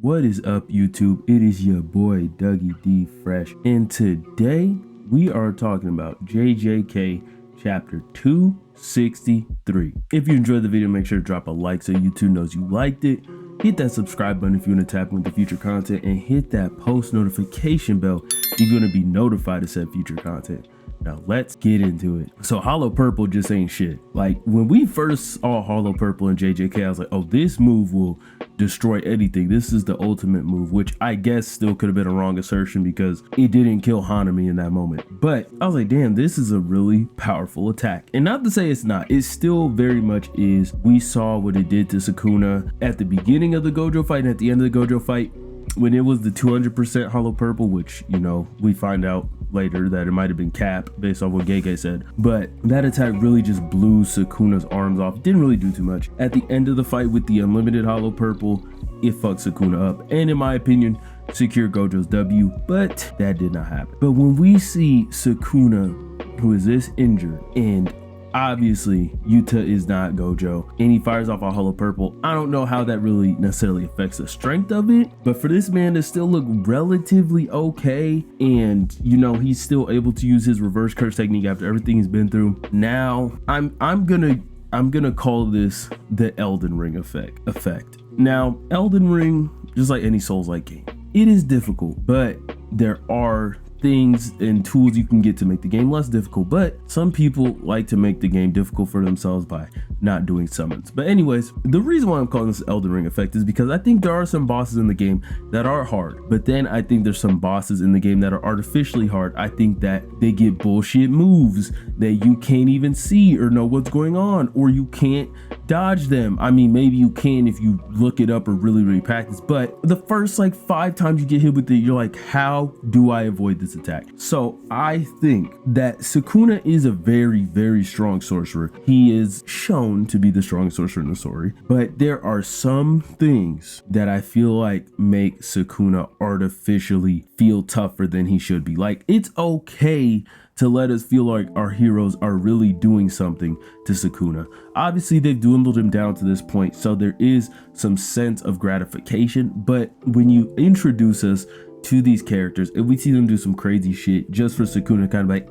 What is up, YouTube? It is your boy Dougie D Fresh, and today we are talking about JJK chapter 263. If you enjoyed the video, make sure to drop a like so YouTube knows you liked it. Hit that subscribe button if you want to tap into future content, and hit that post notification bell if you want to be notified of said future content. Now let's get into it. So Hollow Purple just ain't shit. Like when we first saw Hollow Purple in JJK, I was like, oh, this move will destroy anything. This is the ultimate move, which I guess still could have been a wrong assertion because it didn't kill Hanami in that moment. But I was like, damn, this is a really powerful attack. And not to say it's not, it still very much is. We saw what it did to Sukuna at the beginning of the Gojo fight and at the end of the Gojo fight when it was the 200% Hollow Purple, which, you know, we find out later that it might have been cap based off what JJK said. But that attack really just blew Sukuna's arms off. Didn't really do too much. At the end of the fight with the unlimited Hollow Purple, it fucked Sukuna up, and in my opinion secured Gojo's W, but that did not happen. But when we see Sukuna, who is this injured, and obviously Yuta is not Gojo, and he fires off a Hollow Purple, I don't know how that really necessarily affects the strength of it, but for this man to still look relatively okay, and you know, he's still able to use his reverse curse technique after everything he's been through. Now I'm gonna call this the Elden Ring effect. Now Elden Ring, just like any Souls-like game, it is difficult, but there are things and tools you can get to make the game less difficult. But some people like to make the game difficult for themselves by not doing summons. But anyways, the reason why I'm calling this Elden Ring effect is because I think there are some bosses in the game that are hard, but then I think there's some bosses in the game that are artificially hard. I think that they get bullshit moves that you can't even see or know what's going on, or you can't dodge them. I mean, maybe you can if you look it up or really practice, but the first like 5 times you get hit with it, you're like, how do I avoid this attack? So I think that Sukuna is a very strong sorcerer. He is shown to be the strongest sorcerer in the story, but there are some things that I feel like make Sukuna artificially feel tougher than he should be. Like, it's okay to let us feel like our heroes are really doing something to Sukuna. Obviously, they've dwindled him down to this point, so there is some sense of gratification, but when you introduce us to these characters and we see them do some crazy shit just for Sukuna, kind of like,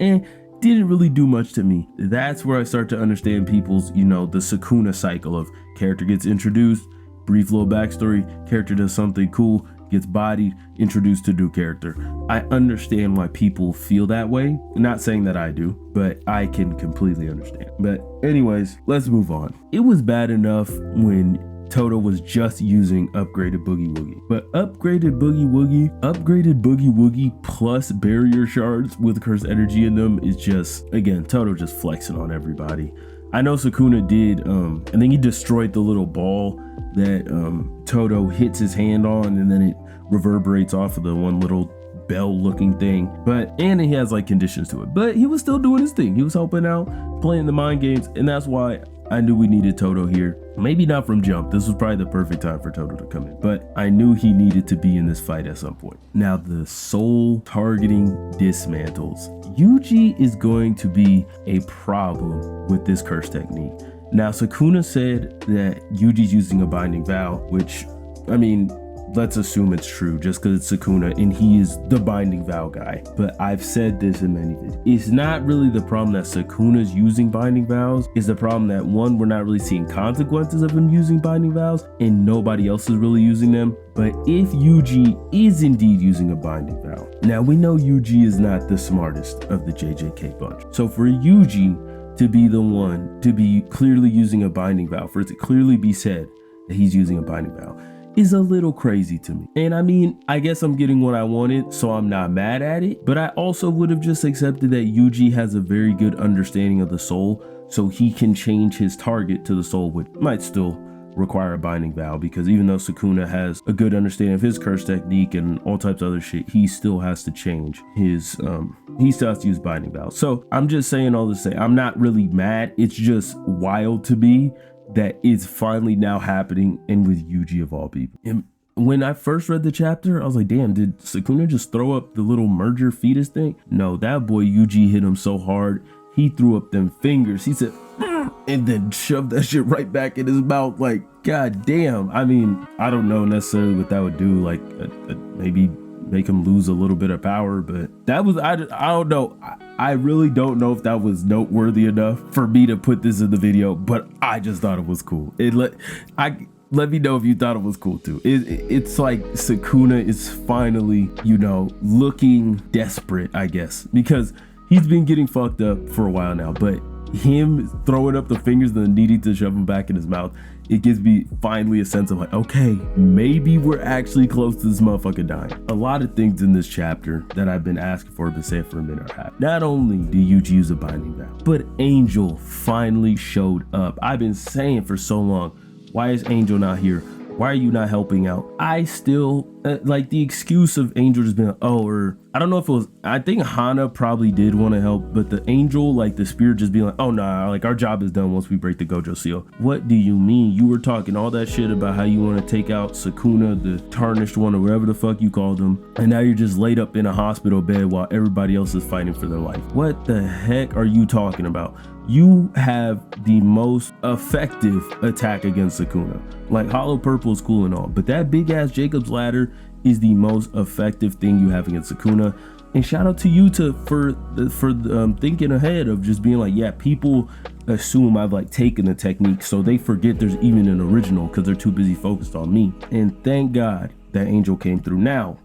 didn't really do much to me, that's where I start to understand people's, you know, the Sukuna cycle of character gets introduced, brief little backstory, character does something cool, gets bodied, introduced to new character. I understand why people feel that way. Not saying that I do, but I can completely understand. But anyways, let's move on. It was bad enough when Todo was just using upgraded Boogie Woogie, but upgraded Boogie Woogie plus barrier shards with cursed energy in them is just, again, Todo just flexing on everybody. I know Sukuna did, I think he destroyed the little ball that Todo hits his hand on, and then it reverberates off of the one little bell looking thing, and he has like conditions to it, but he was still doing his thing. He was helping out, playing the mind games, and that's why I knew we needed Todo here. Maybe not from jump, this was probably the perfect time for Todo to come in, but I knew he needed to be in this fight at some point. Now the soul targeting dismantles. Yuji is going to be a problem with this curse technique. Now Sukuna said that Yuji's using a binding vow, which, I mean, let's assume it's true just because it's Sukuna and he is the binding vow guy. But I've said this in many videos. It's not really the problem that Sukuna's using binding vows. It's the problem that, one, we're not really seeing consequences of him using binding vows and nobody else is really using them. But if Yuji is indeed using a binding vow, now we know Yuji is not the smartest of the JJK bunch. So for Yuji to be the one to be clearly using a binding vow, for it to clearly be said that he's using a binding vow, is a little crazy to me. And I mean, I guess I'm getting what I wanted, so I'm not mad at it, but I also would have just accepted that Yuji has a very good understanding of the soul, so he can change his target to the soul, which might still require a binding vow, because even though Sukuna has a good understanding of his curse technique and all types of other shit, he still has to change his he still has to use binding vow. So I'm just saying all this to say, I'm not really mad. It's just wild to me that it's finally now happening, and with Yuji of all people. And when I first read the chapter, I was like, damn, did Sukuna just throw up the little merger fetus thing? No, that boy Yuji hit him so hard, he threw up them fingers. He said, and then shove that shit right back in his mouth. Like, god damn. I mean, I don't know necessarily what that would do, like maybe make him lose a little bit of power, but that was, I don't know. I really don't know if that was noteworthy enough for me to put this in the video, but I just thought it was cool. Let me know if you thought it was cool too. It's like Sukuna is finally, you know, looking desperate, I guess, because he's been getting fucked up for a while now, but him throwing up the fingers and then needing to shove them back in his mouth, it gives me finally a sense of like, okay, maybe we're actually close to this motherfucker dying. A lot of things in this chapter that I've been asking for, been saying for a minute are happening. Not only do Yuji use a binding vow, but Angel finally showed up. I've been saying for so long, why is Angel not here? Why are you not helping out? I still like the excuse of Angel just being like, oh, or I don't know if it was, I think Hana probably did want to help, but the Angel, like the spirit just being like, oh nah, like our job is done once we break the Gojo seal. What do you mean? You were talking all that shit about how you want to take out Sukuna, the tarnished one, or whatever the fuck you called him, and now you're just laid up in a hospital bed while everybody else is fighting for their life. What the heck are you talking about? You have the most effective attack against Sukuna. Like Hollow Purple is cool and all, but that big ass Jacob's Ladder is the most effective thing you have against Sukuna. And shout out to you for thinking ahead of just being like, yeah, people assume I've like taken the technique, so they forget there's even an original because they're too busy focused on me. And thank God that Angel came through. Now,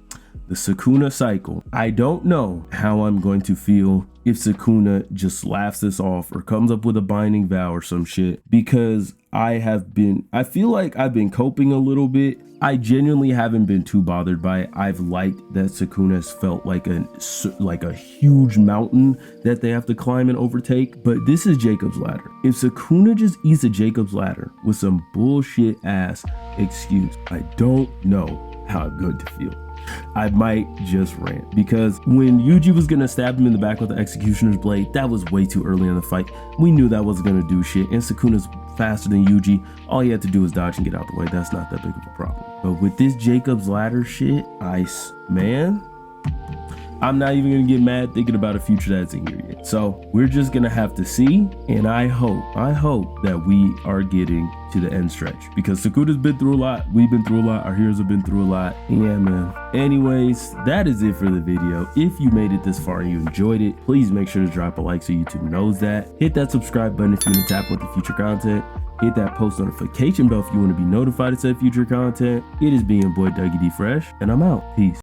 the Sukuna cycle. I don't know how I'm going to feel if Sukuna just laughs this off or comes up with a binding vow or some shit, because I feel like I've been coping a little bit. I genuinely haven't been too bothered by it. I've liked that Sukuna's felt like a huge mountain that they have to climb and overtake, but this is Jacob's Ladder. If Sukuna just eats a Jacob's Ladder with some bullshit ass excuse, I don't know how I'm going to feel. I might just rant, because when Yuji was gonna stab him in the back with the executioner's blade, that was way too early in the fight. We knew that wasn't gonna do shit, and Sukuna's faster than Yuji. All he had to do was dodge and get out the way. That's not that big of a problem. But with this Jacob's Ladder shit, man, I'm not even gonna get mad thinking about a future that's in here yet. So we're just gonna have to see, and I hope that we are getting to the end stretch, because Sukuna's been through a lot, we've been through a lot, our heroes have been through a lot. Yeah, man. Anyways, that is it for the video. If you made it this far and you enjoyed it, please make sure to drop a like so YouTube knows that. Hit that subscribe button if you want to tap with the future content. Hit that post notification bell if you want to be notified of said future content. It is being your boy Dougie D Fresh, and I'm out. Peace.